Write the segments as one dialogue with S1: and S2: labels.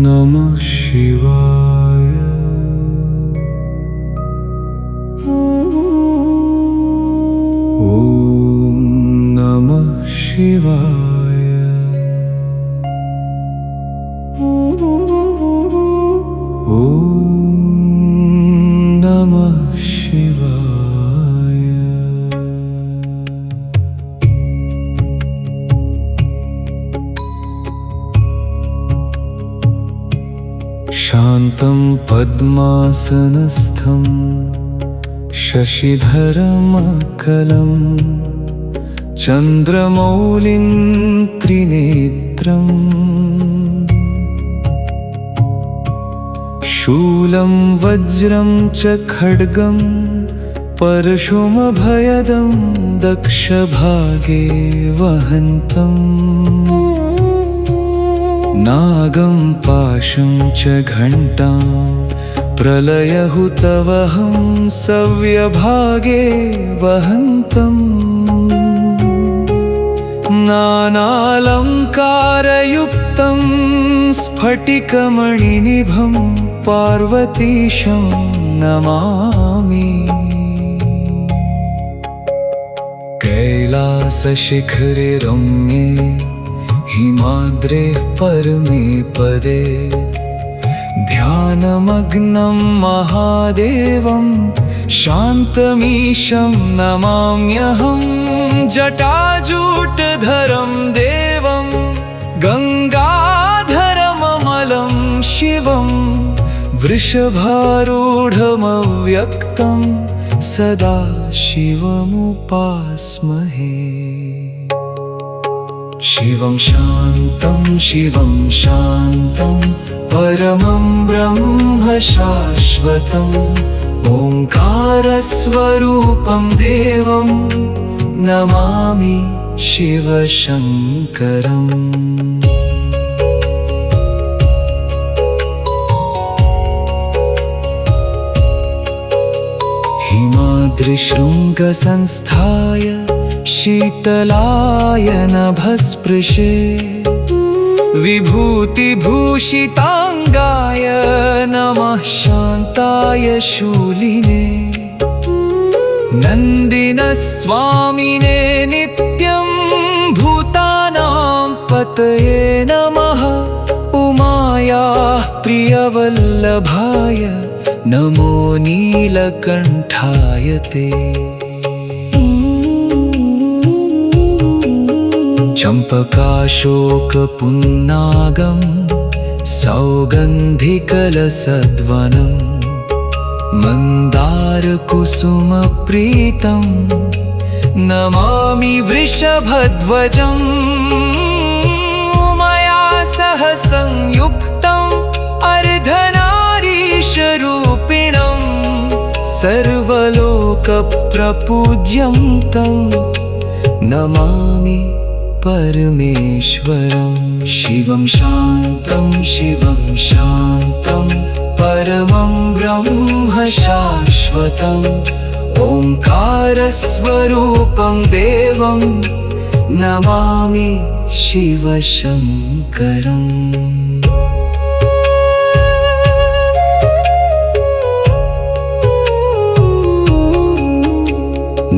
S1: नमः शिवाय। ॐ नमः शिवाय। ॐ नमः शिवाय। शान्तं पद्मासनस्थं शशिधरमकलं चन्द्रमौलिं त्रिनेत्रम् शूलं वज्रं च खड्गं परशुमभयदं दक्षभागे वहन्तम् नागं पाशं च घण्टां प्रलयहुतवहं सव्यभागे वहन्तम् नानालङ्कारयुक्तं स्फटिकमणिनिभं पार्वतीशं नमामि। कैलासशिखरे रम्ये हिमाद्रेः परमे पदे ध्यानमग्नं महादेवं शान्तमीशं नमाम्यहं। जटाजूटधरं देवं गङ्गाधरममलं शिवं वृषभारूढमव्यक्तं सदा शिवमुपास्महे। शिवं शान्तं परमं ब्रह्म शाश्वतम् ओङ्कारस्वरूपं देवं नमामि शिवशङ्करम्। हिमाद्रिशृङ्गसंस्थाय शीतलाय नभस्पृशे विभूतिभूषिताङ्गाय नमः शान्ताय शूलिने नन्दिनस्वामिने नित्यं भूतानां पतये नमः। उमायाः प्रियवल्लभाय नमो नीलकण्ठाय ते। चम्पकाशोकपुन्नागं सौगन्धिकलसद्वनं मन्दारकुसुमप्रीतं नमामि वृषभध्वजम्। उमया सह संयुक्तं अर्धनारीशरूपिणं सर्वलोकप्रपूज्यं तं नमामि परमेश्वरं। शिवं शान्तं परमं ब्रह्म शाश्वतम् ओङ्कारस्वरूपं देवं नमामि शिवशङ्करम्।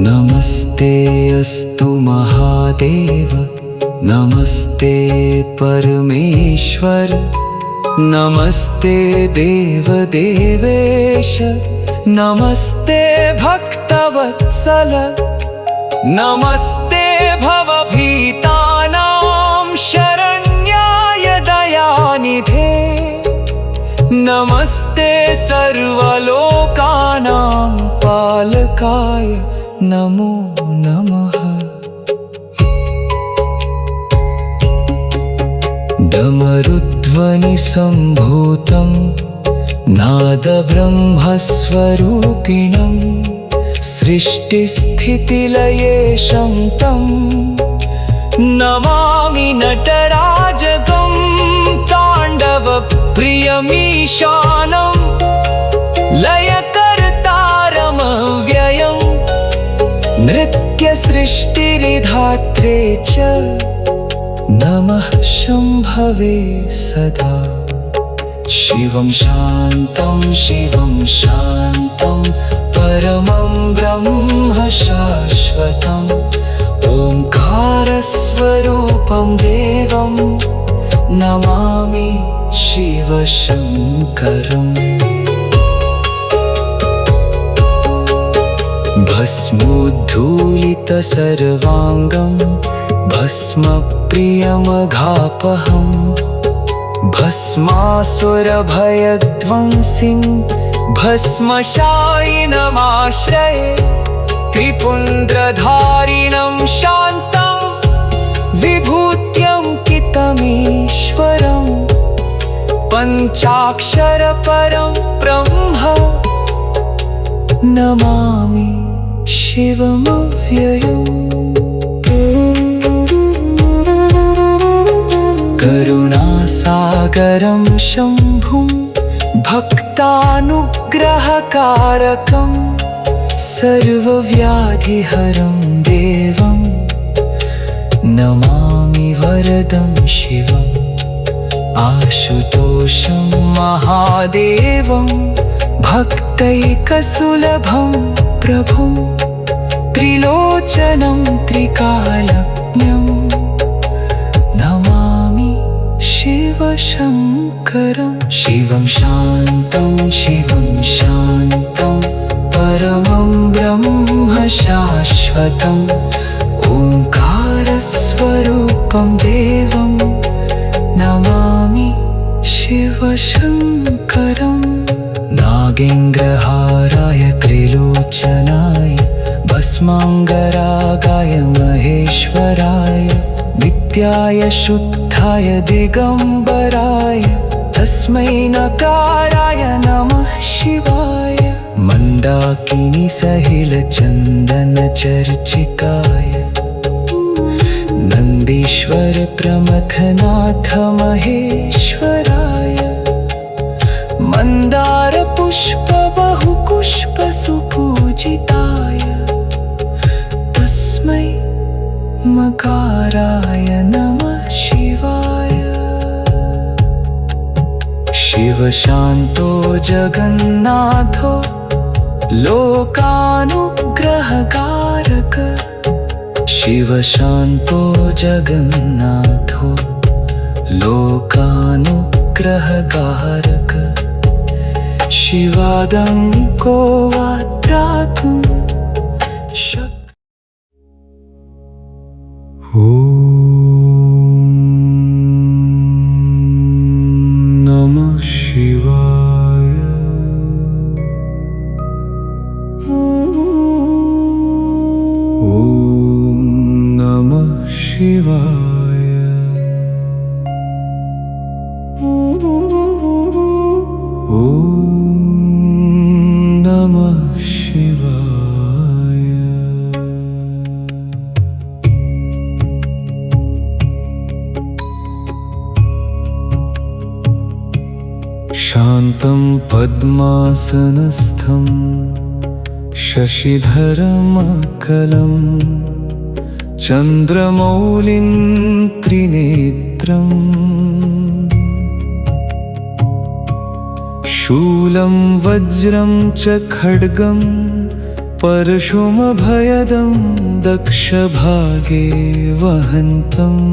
S1: नमस्ते अस्तु महादेव नमस्ते परमेश्वर नमस्ते देवदेवेश नमस्ते भक्तवत्सल नमस्ते भवभीतानां शरण्याय दयानिधे नमस्ते सर्वलोकानां पालकाय नमो नमः। डमरुध्वनिसम्भूतं नादब्रह्मस्वरूपिणं सृष्टिस्थितिलयेशं तं नमामि नटराजगं ताण्डवप्रियमीशानं लयकर्तारमव्ययं नृत्य नित्यसृष्टिरिधात्रे च नमः शम्भवे सदा। शिवं शान्तं शिवं शान्तं परमं ब्रह्म शाश्वतम् ओंकारस्वरूपं देवं नमामि शिवशङ्करम्। भस्मोद्धूलितसर्वाङ्गं भस्मप्रियमघापहं भस्मासुरभयध्वंसिं भस्मशायिनमाश्रये। त्रिपुण्ड्रधारिणं शान्तं विभूत्यङ्कितमीश्वरं पञ्चाक्षरपरं ब्रह्म नमामि शिवमव्ययम्। करुणासागरं शम्भुं भक्तानुग्रहकारकं सर्वव्याधिहरं देवं नमामि वरदं शिवम्। आशुतोषं महादेवं भक्तैकसुलभं प्रभुं त्रिलोचनं त्रिकालज्ञं नमामि शिवशङ्करम्। शिवं शान्तं शिवं शान्तं परमं ब्रह्म शाश्वतम् ओंकारस्वरूपं देवं नमामि शिवशङ्करम्। नागेन्द्रहाराय त्रिलोचनाय भस्माङ्गरागाय महेश्वराय नित्याय शुद्धाय दिगम्बराय तस्मै नकाराय नमः शिवाय। मन्दाकिनी सहिलचन्दनचर्चिकाय नन्दीश्वर प्रमथनाथ महेश्वराय मन्दारपुष्प बहुपुष्प सुपूजिताय तस्मै मकाराय नमः शिवाय। शिवशान्तो जगन्नाथो लोकानुग्रहकारक शिवशान्तो जगन्नाथो लोकानुग्रहकारक। शिवादङ्को वा त्रातुं ॐ नमः शिवाय। ॐ नमः शिवाय। ॐ नमः शिवाय। शान्तं पद्मासनस्थं शशिधरमकलं चन्द्रमौलिं त्रिनेत्रं शूलं वज्रं च खड्गं परशुमभयदं दक्षभागे वहन्तम्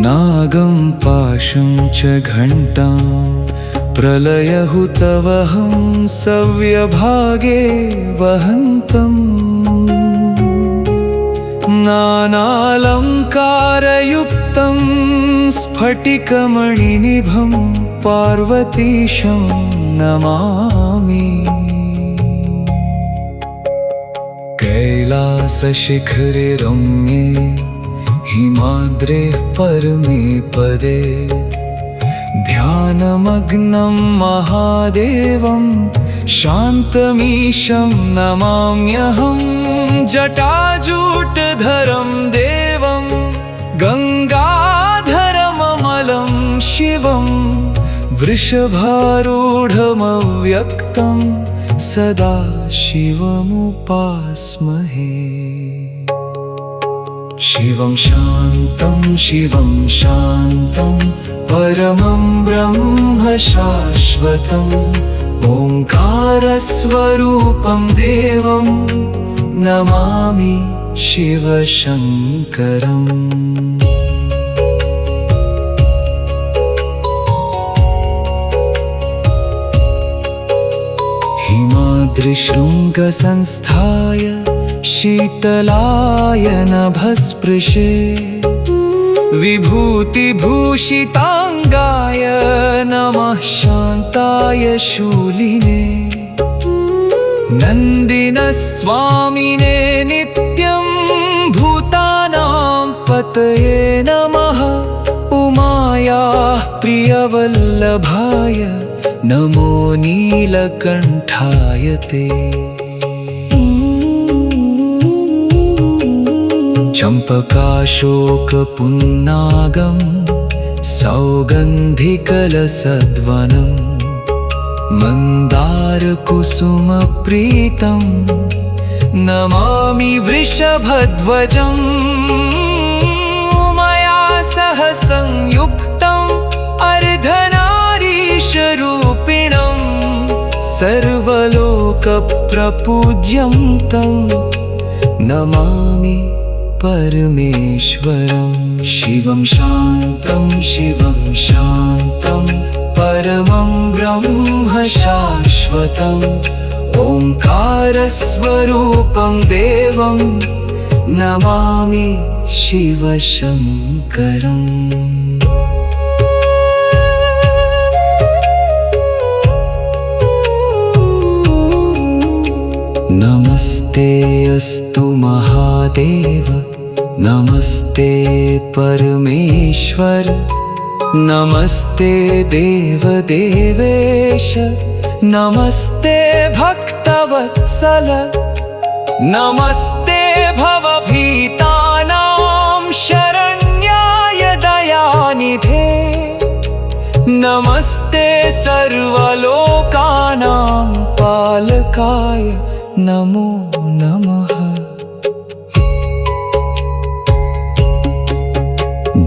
S1: नागं पाशं च घण्टां प्रलयहुतवहं सव्यभागे वहन्तम् नानालङ्कारयुक्तं स्फटिकमणिनिभं पार्वतीशं नमामि। कैलासशिखरे रम्ये हिमाद्रेः परमे पदे ध्यानमग्नं महादेवं शान्तमीशं नमाम्यहं। जटाजूटधरं देवं गङ्गाधरममलं शिवं वृषभारूढमव्यक्तं सदा शिवमुपास्महे। शिवं शान्तं शिवं शान्तं परमं ब्रह्म शाश्वतम् ओङ्कारस्वरूपं देवं नमामि शिवशङ्करम्। हिमाद्रिशृङ्गसंस्थाय शीतलाय नभस्पृशे विभूतिभूषिताङ्गाय नमः शान्ताय शूलिने नन्दिनस्वामिने नित्यं भूतानां पतये नमः उमायाः प्रियवल्लभाय नमो नीलकण्ठाय ते। चम्पकाशोकपुन्नागं सौगन्धिकलसद्वनं मन्दारकुसुमप्रीतं नमामि वृषभध्वजम् उमया सह संयुक्तम् अर्धनारीशरूपिणं सर्वलोकप्रपूज्यं तं नमामि परमेश्वरं। शिवं शान्तं शिवं शान्तं परमं ब्रह्म शाश्वतम् ओङ्कारस्वरूपं देवं नमामि शिवशङ्करम्। नमस्ते अस्तु महादेव नमस्ते परमेश्वर नमस्ते देवदेवेश नमस्ते भक्तवत्सल नमस्ते भवभीतानां शरण्याय दयानिधे नमस्ते सर्वलोकानां पालकाय नमो नमः।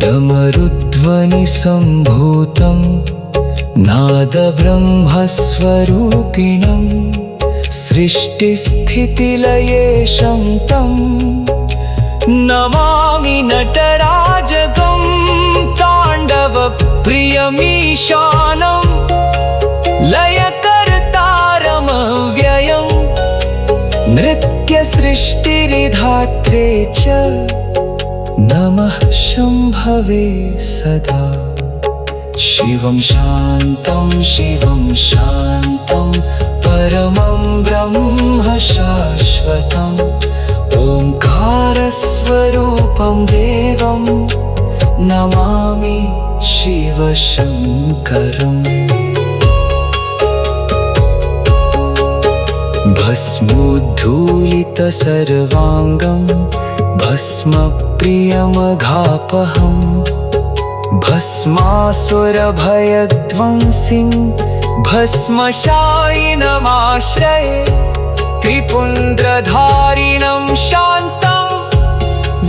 S1: डमरुध्वनिसम्भूतं नादब्रह्मस्वरूपिणं सृष्टिस्थितिलयेशं तं नमामि नटराजगं ताण्डवप्रियमीशानं लयकर्तारमव्ययम् नृत्यसृष्टिरिधात्रे च नमः शम्भवे सदा। शिवं शान्तं शिवं शान्तं परमं ब्रह्म शाश्वतम् ओङ्कारस्वरूपं देवं नमामि शिवशङ्करम्। भस्मोद्धूलितसर्वाङ्गं भस्मप्रियमघापहं भस्मासुरभयध्वंसिं भस्मशायिनमाश्रये त्रिपुण्ड्रधारिणं शान्तं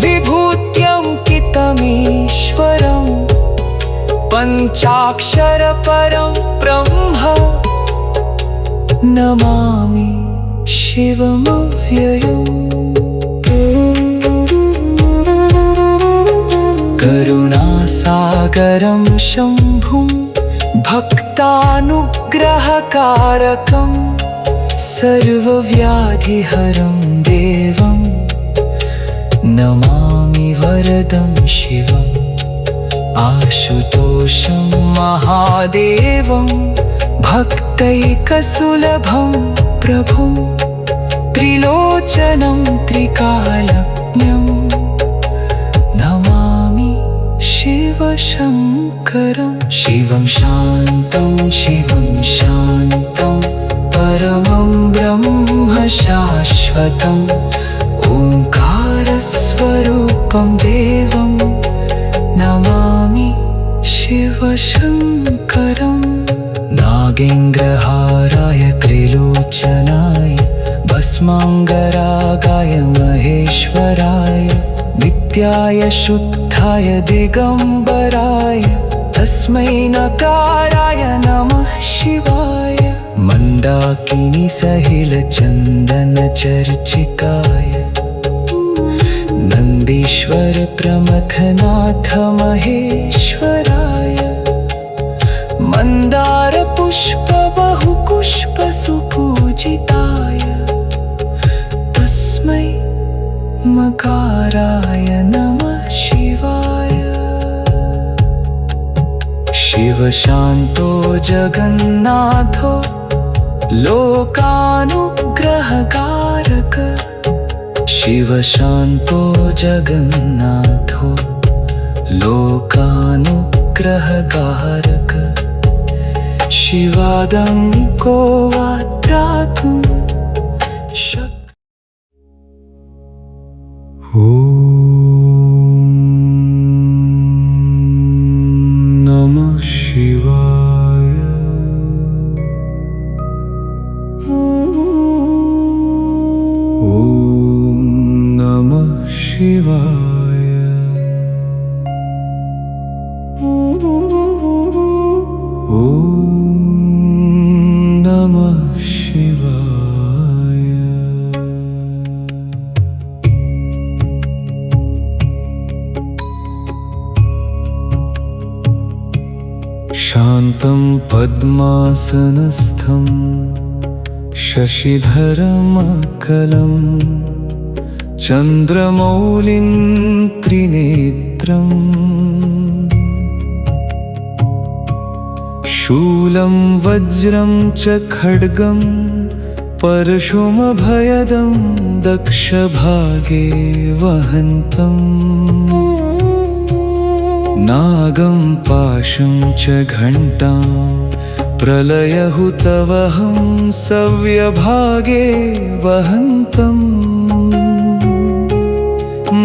S1: विभूत्यङ्कितमीश्वरं पञ्चाक्षरपरं ब्रह्म नमामि शिवमव्ययम्। करुणासागरं शम्भुं भक्तानुग्रहकारकं सर्वव्याधिहरं देवं नमामि वरदं शिवम्। आशुतोषं महादेवं भक्तैकसुलभं प्रभुं त्रिलोचनं त्रिकालज्ञं नमामि शिवशङ्करम्। शिवं शान्तं शिवं शान्तं परमं ब्रह्म शाश्वतम् ओङ्कारस्वरूपं देवं नमामि शिवशङ्करम्। नागेन्द्रहाराय त्रिलोचनाय भस्माङ्गरागाय महेश्वराय नित्याय शुद्धाय दिगम्बराय तस्मै नकाराय नमः शिवाय मन्दाकिनी सहिलचन्दनचर्चिकाय नन्दीश्वर प्रमथनाथ महेश्वराय मन्दारपुष्प बहुपुष्प सुपूजिताय तस्मै मकाराय नमः शिवाय शिवशान्तो जगन्नाथो लोकानुग्रहकारक शिवशान्तो जगन्नाथो लोकानुग्रहकारक शिवादङ्को वा त्रातुं ॐ नमः शिवाय। ॐ नमः शिवाय। ॐ नमः शिवाय। शान्तं पद्मासनस्थं शशिधरमकलं चन्द्रमौलिं त्रिनेत्रम् शूलं वज्रं च खड्गं परशुमभयदं दक्षभागे वहन्तम् नागं पाशं च घण्टां प्रलयहुतवहं सव्यभागे वहन्तम्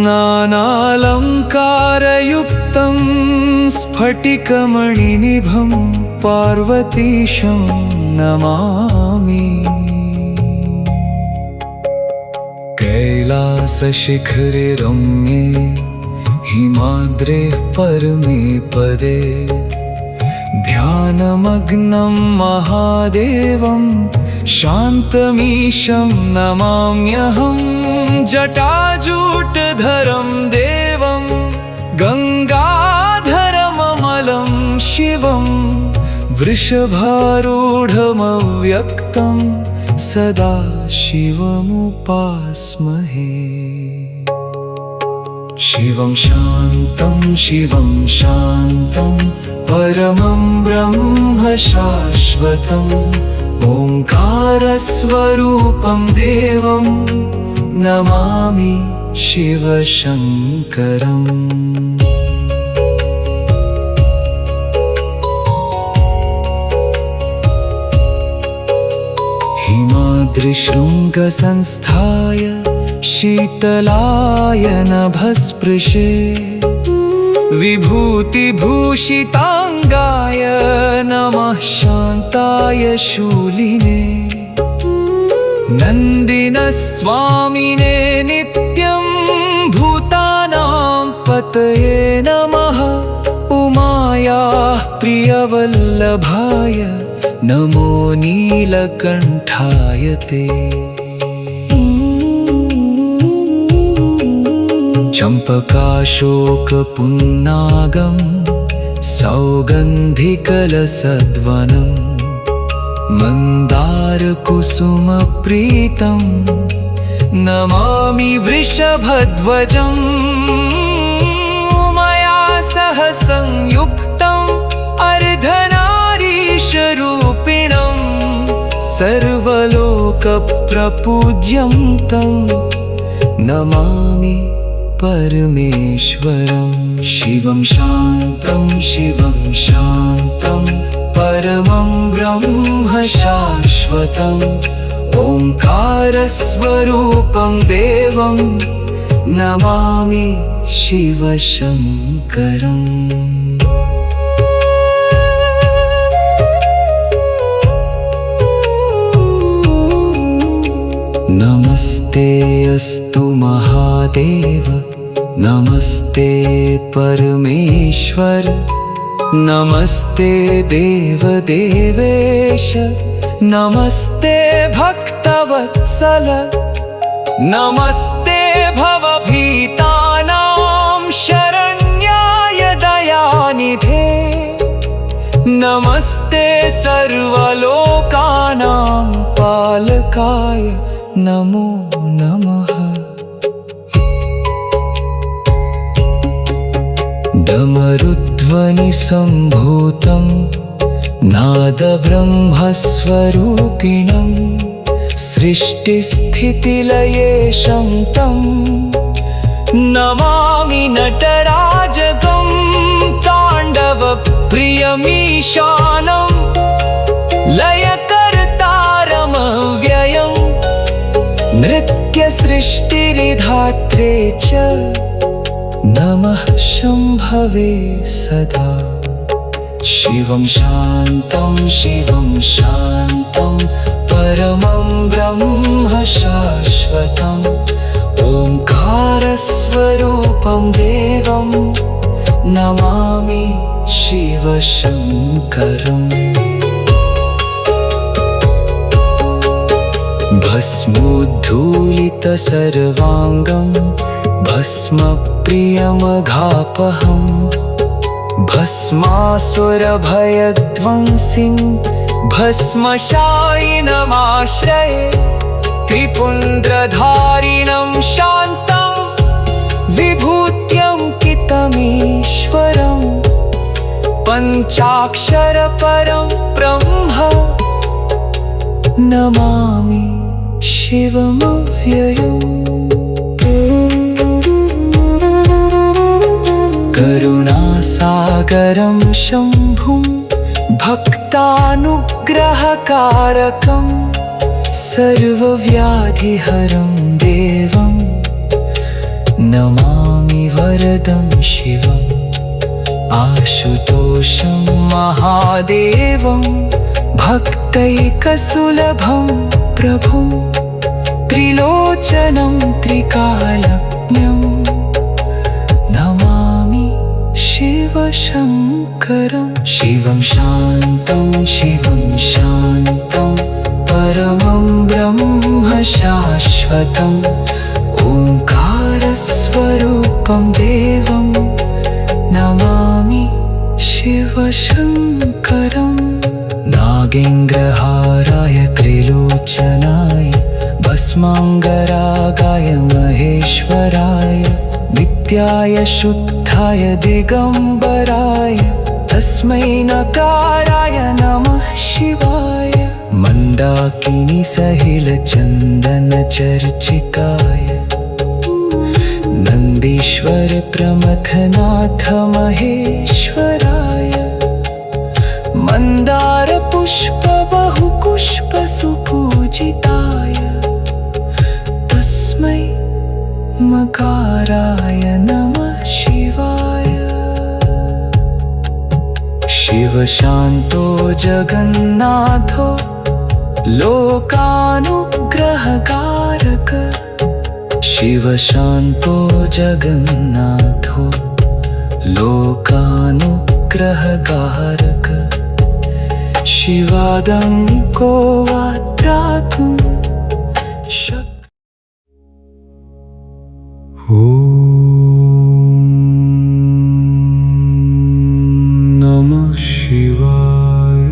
S1: नानालङ्कारयुक्तं स्फटिकमणिनिभं पार्वतीशं नमामि कैलासशिखरे रम्ये हिमाद्रेः परमे पदे ध्यानमग्नं महादेवं शान्तमीशं नमाम्यहं जटाजूटधरं देवं गङ्गाधरममलं शिवं वृषभारूढमव्यक्तं सदा शिवमुपास्महे शिवं शान्तं परमं ब्रह्म शाश्वतम् ओङ्कारस्वरूपं देवं नमामि शिवशङ्करम् हिमाद्रिशृङ्गसंस्थाय शीतलाय नभस्पृशे विभूतिभूषिताङ्गाय नमः शान्ताय शूलिने नन्दिनस्वामिने नित्यं भूतानां पतये नमः उमायाः प्रियवल्लभाय नमो नीलकण्ठाय ते चम्पकाशोकपुन्नागं सौगन्धिकलसद्वनं मन्दारकुसुमप्रीतं नमामि वृषभध्वजम् उमया सह संयुक्तम् अर्धनारीशरूपिणं सर्वलोकप्रपूज्यं तं नमामि परमेश्वरं शिवं शान्तं परमं ब्रह्म शाश्वतम् ओङ्कारस्वरूपं देवं नमामि शिवशङ्करम् नमस्ते अस्तु महादेव, नमस्ते परमेश्वर, नमस्ते देवदेवेश, नमस्ते भक्तवत्सल, नमस्ते भवभीतानां शरण्याय दयानिधे, नमस्ते सर्वलोकानां पालकाय नमो नमः। डमरुध्वनिसम्भूतं नादब्रह्मस्वरूपिणं सृष्टिस्थितिलयेशं तं नमामि नटराजगं ताण्डवप्रियमीशानं लयकर्तारमव्ययं नृत्यसृष्टिरिधात्रे च नमः शम्भवे सदा। शिवं शान्तं शिवं शान्तं परमं ब्रह्म शाश्वतम् ओंकारस्वरूपं देवं नमामि शिवशङ्करम्। भस्मोद्धूलितसर्वाङ्गं भस्मप्रियमघापहं भस्मासुरभयध्वंसिं भस्मशायिनमाश्रये त्रिपुण्ड्रधारिणं शान्तं विभूत्यङ्कितमीश्वरं पञ्चाक्षरपरं ब्रह्म नमामि शिवमव्ययम्। करुणासागरं शम्भुं भक्तानुग्रहकारकं सर्वव्याधिहरं देवं नमामि वरदं शिवम्। आशुतोषं महादेवं भक्तैकसुलभं प्रभुं त्रिलोचनं त्रिकालज्ञं नमामि शिवशङ्करम्। शिवं शान्तं शिवं शान्तं परमं ब्रह्म शाश्वतम् ओंकारस्वरूपं देवं नमामि शिवशङ्करम्। नागेन्द्रहाराय त्रिलोचनाय भस्माङ्गरागाय महेश्वराय नित्याय शुद्धाय दिगम्बराय तस्मै नकाराय नमः शिवाय। मन्दाकिनीसहिलचन्दनचर्चिताय नन्दीश्वर प्रमथनाथ महेश्वराय मन्दारपुष्प बहुपुष्पसुपूजिताय तस्मै मकाराय नमः शिवाय। शिवशान्तो जगन्नाथो लोकानुग्रहकारक शिवशान्तो जगन्नाथो लोकानुग्रहकारक शिवादङ्को वा त्रातुं ॐ नमः शिवाय।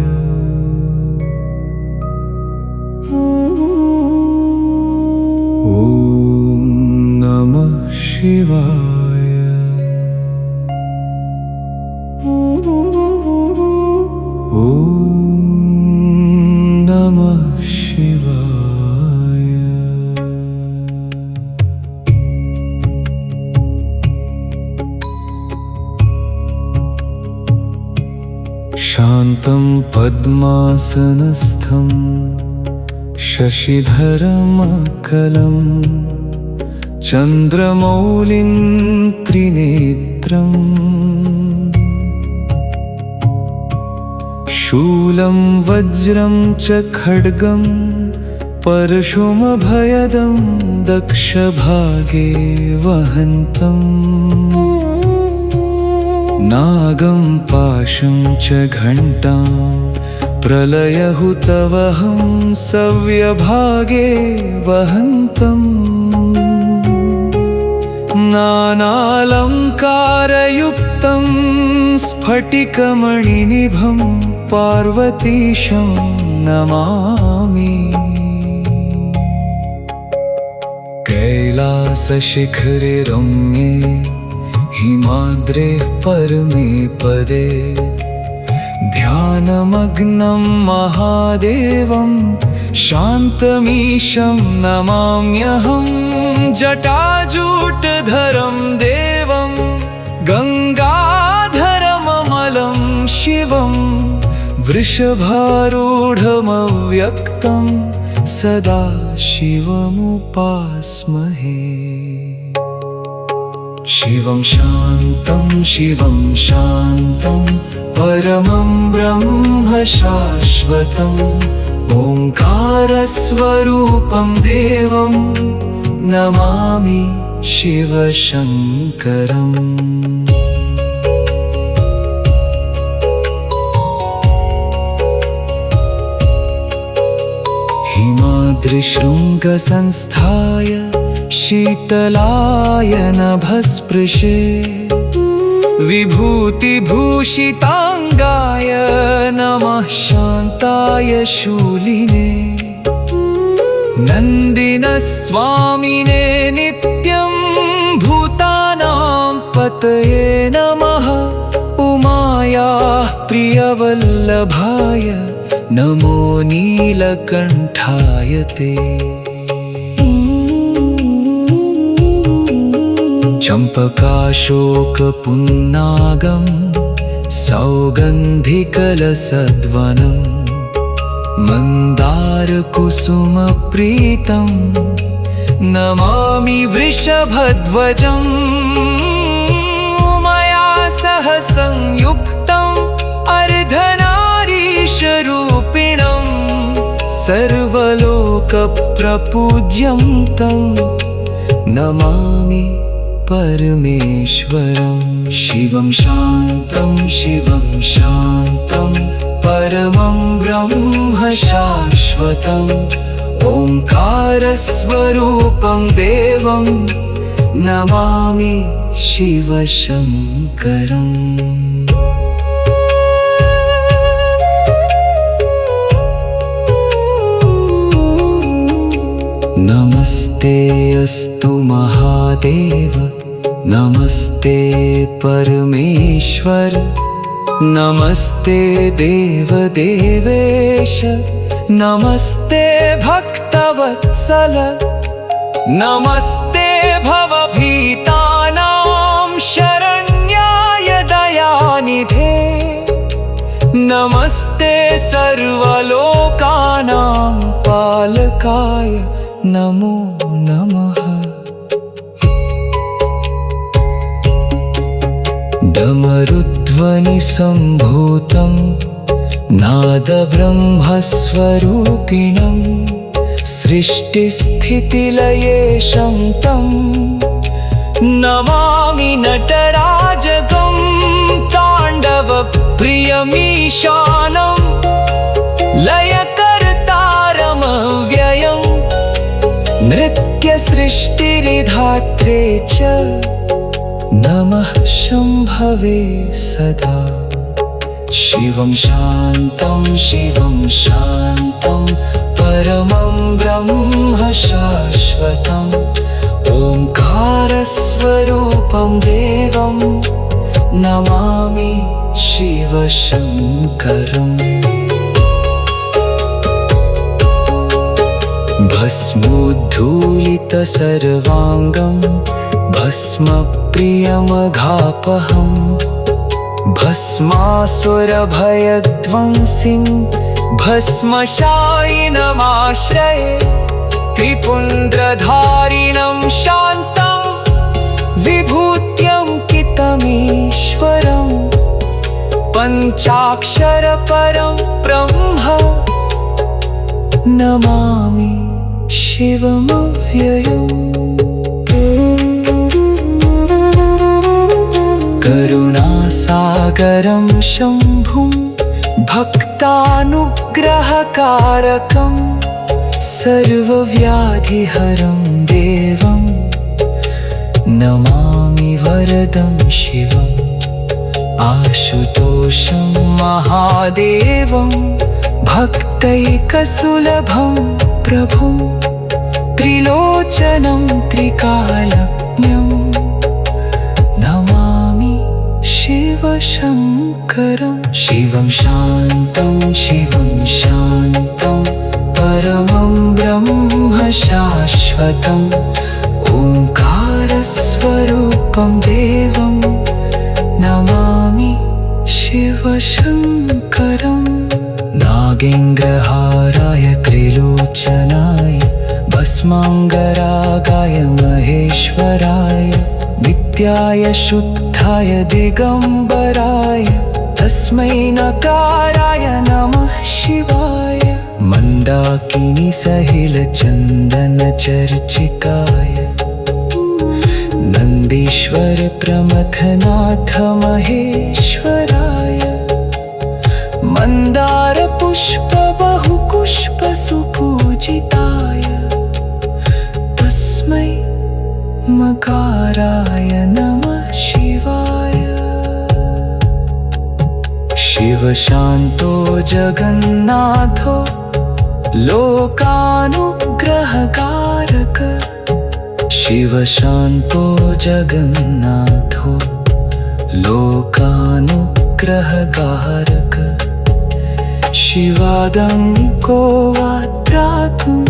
S1: ॐ नमः शिवाय। ॐ नमः शिवाय। शान्तं पद्मासनस्थं शशिधरमकलं चन्द्रमौलिं त्रिनेत्रं शूलं वज्रं च खड्गं परशुमभयदं दक्षभागे वहन्तम् नागं पाशं च घण्टां प्रलयहुतवहं सव्यभागे वहन्तम् नानालङ्कारयुक्तं स्फटिकमणिनिभं पार्वतीशं नमामि कैलासशिखरे रम्ये हिमाद्रेः परमे पदे ध्यानमग्नं महादेवं शान्तमीशं नमाम्यहं जटाजूटधरं देवं गङ्गाधरममलं शिवं वृषभारूढमव्यक्तं सदा शिवमुपास्महे शिवं शान्तं परमं ब्रह्म शाश्वतम् ओंकारस्वरूपं देवं नमामि शिवशङ्करम् हिमाद्रिशृङ्गसंस्थाय शीतलाय नभस्पृशे विभूतिभूषिताङ्गाय नमः शान्ताय शूलिने नन्दिनस्वामिने नित्यं भूतानां पतये नमः उमायाः प्रियवल्लभाय नमो नीलकण्ठाय ते चम्पकाशोकपुन्नागं सौगन्धिकलसद्वनं मन्दारकुसुमप्रीतं नमामि वृषभध्वजम् उमया सह संयुक्तम् अर्धनारीशरूपिणं सर्वलोकप्रपूज्यं तं नमामि परमेश्वरं शिवं शान्तं परमं ब्रह्म शाश्वतम् ओंकारस्वरूपं देवं नमामि शिवशङ्करम् नमस्ते अस्तु महादेव नमस्ते परमेश्वर नमस्ते देवदेवेश नमस्ते भक्तवत्सल नमस्ते भवभीतानां शरण्याय दयानिधे नमस्ते सर्वलोकानां पालकाय नमो नमः डमरुध्वनिसम्भूतं नादब्रह्मस्वरूपिणं सृष्टिस्थितिलयेशं तं नमामि नटराजगं ताण्डवप्रियमीशानं लयकर्तारमव्ययं नृत्यसृष्टिरिधात्रे च नमः शम्भवे सदा शिवं शान्तं परमं ब्रह्म शाश्वतम् ओंकारस्वरूपं देवं नमामि शिवशङ्करम् भस्मोद्धूलितसर्वाङ्गं भस्मप्रियमघापहं भस्मासुरभयध्वंसिं भस्मशायिनमाश्रये त्रिपुण्ड्रधारिणं शान्तं विभूत्यङ्कितमीश्वरं पञ्चाक्षरपरं ब्रह्म नमामि शिवमव्ययम् करुणासागरं शम्भुं भक्तानुग्रहकारकं सर्वव्याधिहरं देवं नमामि वरदं शिवम् आशुतोषं महादेवं भक्तैकसुलभं प्रभुं त्रिलोचनं त्रिकालज्ञं नमामि शिवशङ्करं शिवं शान्तं परमं ब्रह्म शाश्वतम् ओङ्कारस्वरूपं देवं नमामि शिवशङ्करम् नागेन्द्रहाराय त्रिलोचनाय भस्माङ्गरागाय महेश्वराय नित्याय शुद्धाय दिगम्बराय तस्मै नकाराय नमः शिवाय मन्दाकिनी सहिलचन्दनचर्चिकाय नन्दीश्वर प्रमथनाथ महेश्वराय मन्दारपुष्प बहुपुष्प सुपूजिताय तस्मै मकाराय नमः शिवाय शिवशान्तो जगन्नाथो लोकानुग्रहकारक शिवशान्तो जगन्नाथो लोकानुग्रहकारक शिवादङ्को वात्रातुं